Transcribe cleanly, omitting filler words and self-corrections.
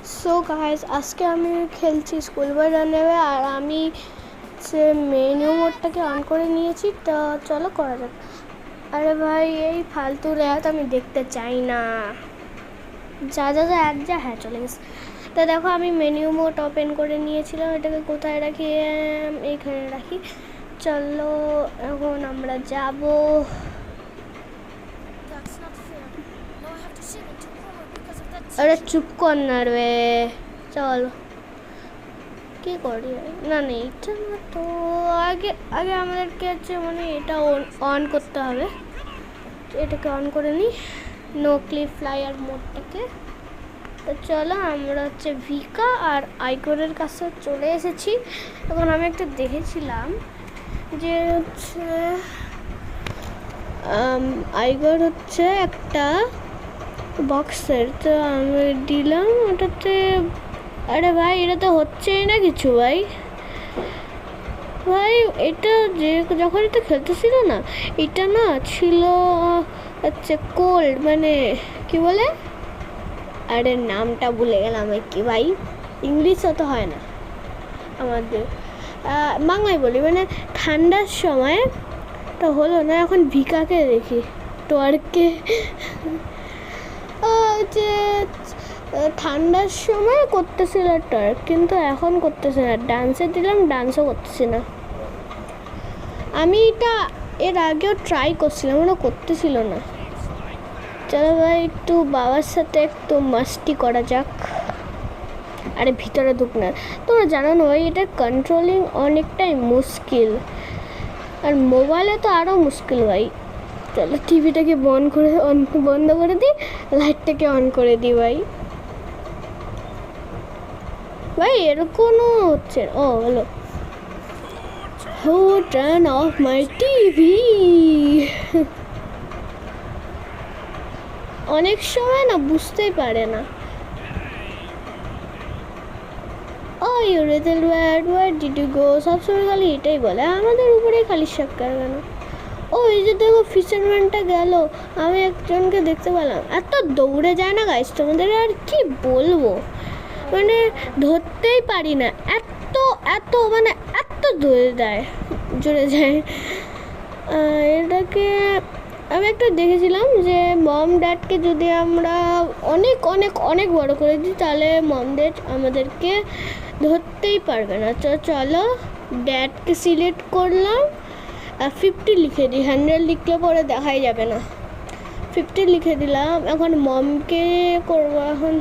So guys, আজকে আমি খেলছি স্কুল বয় রানওয়ে আর আমি সে মেনু মোডটাকে অন করে নিয়েছি। তো চলো করা যাক। আরে ভাই, এই ফালতু র্যাত আমি দেখতে চাই না। যা যা যা এক যা, হ্যাঁ চলে গেছে। তো দেখো, আমি মেনু মোড ওপেন করে নিয়েছিলাম। এটাকে কোথায় রাখি? এইখানে রাখি। চলো এখন আমরা যাব। আরে চুপ কর না রে, চলো কি করি? না না, এটা না তো। আগে আগে আমাদেরকে হচ্ছে মানে এটা অন করতে হবে। এটাকে অন করে নিই, নো ক্লিপ ফ্লায়ার মোডটাকে। তো চলো, আমরা হচ্ছে ভিকা আর আইকনের কাছে চলে এসেছি। এখন আমি একটা দেখেছিলাম যে হচ্ছে আইগর হচ্ছে একটা বক্সের, তো আমি দিলাম ওটাতে। আরে ভাই, এটা তো হচ্ছেই না কিছু। ভাই ভাই এটা যে যখন এটা খেলতেছিল না, এটা না ছিল হচ্ছে কোল্ড, মানে কি বলে, আরে নামটা ভুলে গেলাম কি ভাই, ইংলিশ তো হয় না আমাদের, বাংলায় বলি, মানে ঠান্ডার সময় তো হলো না। এখন ভিকাকে দেখি টোয়ার্কে যে ঠান্ডার সময় করতেছিল টার্ক, কিন্তু এখন করতেছে না। ডান্সে দিলাম, ডান্সও করতেছি না। আমি এটা এর আগেও ট্রাই করছিলাম, ওরা করতেছিল না। চলো ভাই, একটু বাবার সাথে একটু মাস্তি করা যাক। আরে ভিতরে ঢুক না। তোমরা জানো না ভাই, এটা কন্ট্রোলিং অনেকটাই মুশকিল, আর মোবাইলে তো আরও মুশকিল ভাই। চলো টিভিটাকে বন্ধ করে দিই, লাইটটাকে অন করে দিই। ভাই এরকমও হচ্ছে। ও হলো, হো টার্ন অফ মাই টিভি। অনেক সময় না বুঝতেই পারে না। Oh you little bird, where did you go, সবসময় খালি এটাই বলে, আমাদের উপরে খালি সাক্কার কেন। ও এই যে দেখো, ফিশারম্যানটা গেল, আমি একজনকে দেখতে পেলাম। এত দৌড়ে যায় না গাইস, তোমাদের আর কি বলবো, মানে ধরতেই পারি না। এত এত মানে এত দৌড়ে দেয়, জোরে যায়। এটাকে আমি একটা দেখেছিলাম যে মম ড্যাডকে যদি আমরা অনেক অনেক অনেক বড় করে দিই, তাহলে মম ড্যাড আমাদেরকে ধরতেই পারবে না। তো চলো, ড্যাডকে সিলেক্ট করলাম, 50 লিখে দিই, 100 লিখলে পরে দেখাই যাবে না। 50 লিখে দিলাম। এখন মমকে করবো। এখন